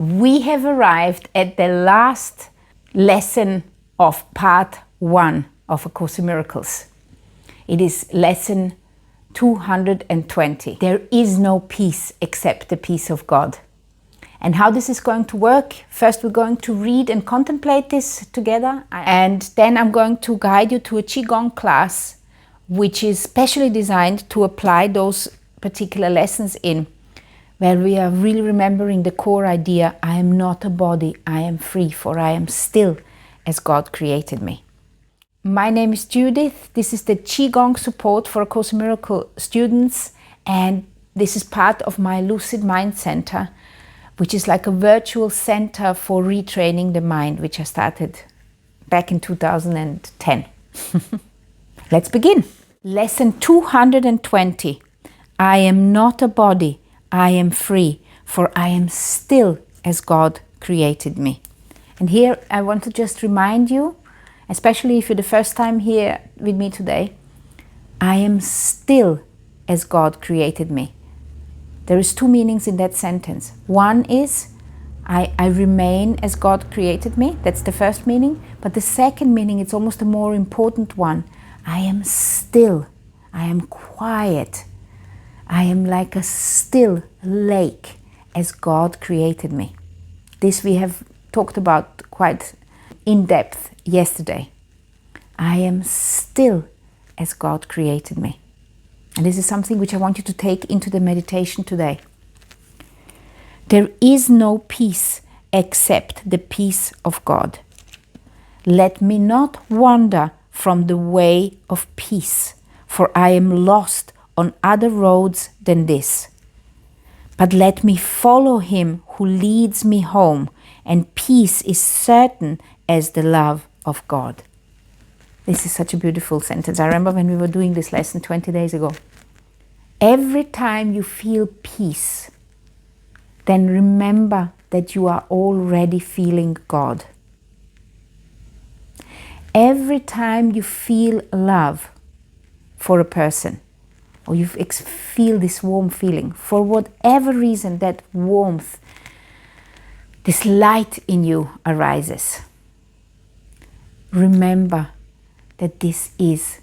We have arrived at the last lesson of part 1 of A Course in Miracles. It is lesson 220. There is no peace except the peace of God. And how this is going to work, first we're going to read and contemplate this together, and then I'm going to guide you to a Qigong class which is specially designed to apply those particular lessons in, where we are really remembering the core idea: I am not a body, I am free, for I am still as God created me. My name is Judith. This is the Qigong support for A Course in Miracles students, and this is part of my Lucid Mind Center, which is like a virtual center for retraining the mind, which I started back in 2010. Let's begin. Lesson 220. I am not a body, I am free, for I am still as God created me. And here I want to just remind you, especially if you're the first time here with me today, I am still as God created me. There is 2 meanings in that sentence. One is I remain as God created me. That's the first meaning. But the second meaning, it's almost a more important one. I am still. I am quiet. I am like a still lake as God created me. This we have talked about quite in depth yesterday. I am still as God created me. And this is something which I want you to take into the meditation today. There is no peace except the peace of God. Let me not wander from the way of peace, for I am lost on other roads than this. But let me follow him who leads me home, and peace is certain as the love of God. This is such a beautiful sentence. I remember when we were doing this lesson 20 days ago. Every time you feel peace, then remember that you are already feeling God. Every time you feel love for a person, or you feel this warm feeling, for whatever reason that warmth, this light in you arises, remember that this is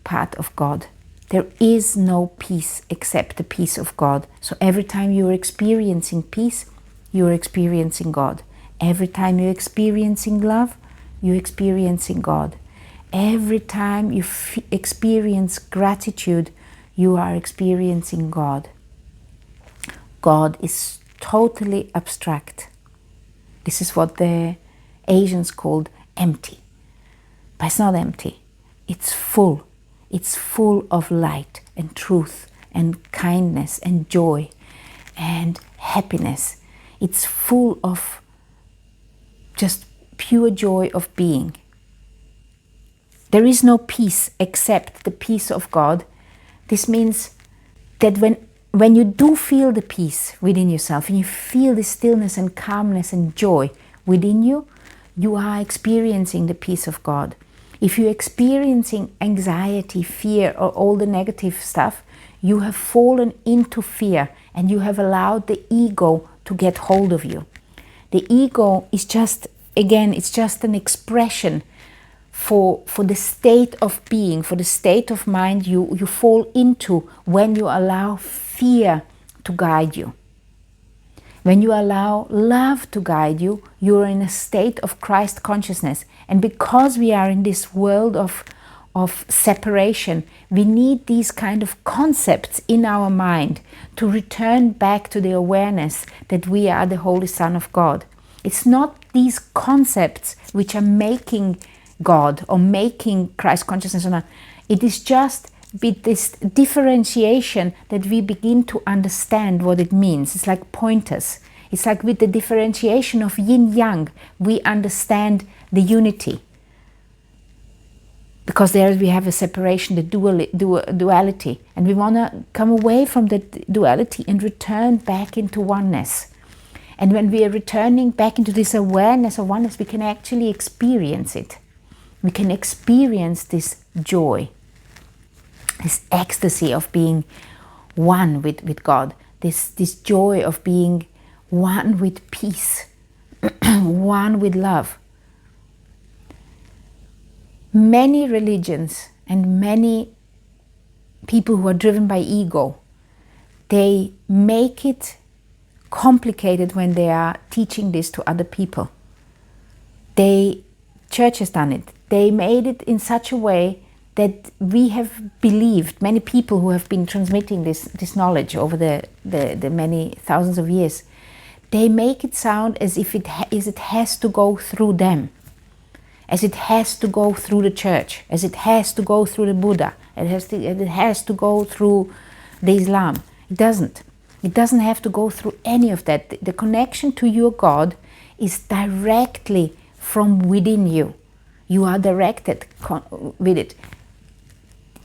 part of God. There is no peace except the peace of God. So every time you're experiencing peace, you're experiencing God. Every time you're experiencing love, you're experiencing God. Every time you experience gratitude, you are experiencing God. God is totally abstract. This is what the Asians called empty. But it's not empty. It's full. It's full of light and truth and kindness and joy and happiness. It's full of just pure joy of being. There is no peace except the peace of God. This means that when you do feel the peace within yourself, and you feel the stillness and calmness and joy within you, you are experiencing the peace of God. If you're experiencing anxiety, fear, or all the negative stuff, you have fallen into fear and you have allowed the ego to get hold of you. The ego is just, again, it's just an expression for the state of being, for the state of mind you fall into when you allow fear to guide you. When you allow love to guide you, you're in a state of Christ consciousness. And because we are in this world of separation, we need these kind of concepts in our mind to return back to the awareness that we are the Holy Son of God. It's not these concepts which are making God or making Christ consciousness or not. It is just with this differentiation that we begin to understand what it means. It's like pointers. It's like with the differentiation of yin-yang, we understand the unity. Because there we have a separation, the duality. And we want to come away from the duality and return back into oneness. And when we are returning back into this awareness of oneness, we can actually experience it. We can experience this joy, this ecstasy of being one with God, this joy of being one with peace, one with love. Many religions and many people who are driven by ego, they make it complicated when they are teaching this to other people. Church has done it. They made it in such a way that we have believed, many people who have been transmitting this knowledge over the many thousands of years, they make it sound as if it has to go through them, as it has to go through the church, as it has to go through the Buddha, it has to go through the Islam. It doesn't. It doesn't have to go through any of that. The connection to your God is directly from within you. You are directed with it.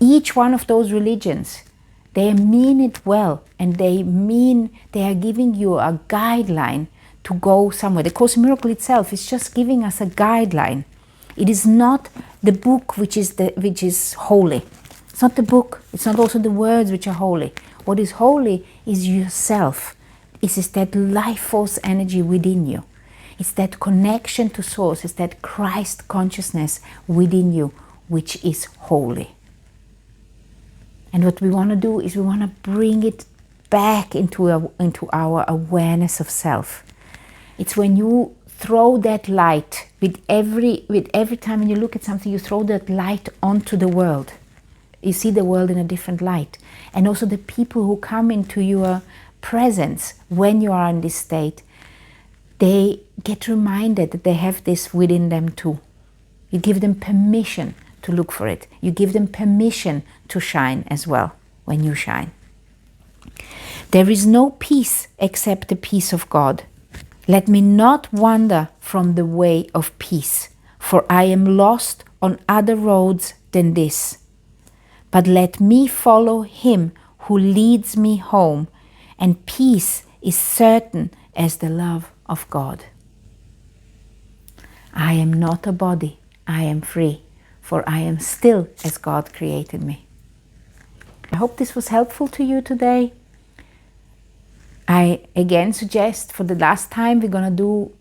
Each one of those religions, they mean it well, and they are giving you a guideline to go somewhere. The Course in Miracles itself is just giving us a guideline. It is not the book which is holy. It's not the book. It's not also the words which are holy. What is holy is yourself. It is that life force energy within you. It's that connection to Source. It's that Christ consciousness within you, which is holy. And what we want to do is we want to bring it back into our awareness of self. It's when you throw that light with every time when you look at something, you throw that light onto the world. You see the world in a different light. And also the people who come into your presence when you are in this state, they get reminded that they have this within them too. You give them permission to look for it. You give them permission to shine as well when you shine. There is no peace except the peace of God. Let me not wander from the way of peace, for I am lost on other roads than this. But let me follow him who leads me home, and peace is certain as the love of God. I am not a body, I am free, for I am still as God created me. I hope this was helpful to you today. I again suggest, for the last time, we're going to do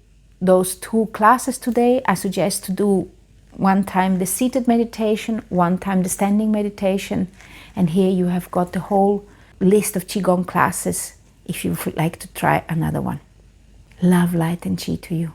those 2 classes today. I suggest to do one time the seated meditation, one time the standing meditation. And here you have got the whole list of Qigong classes if you would like to try another one. Love, light and Qi to you.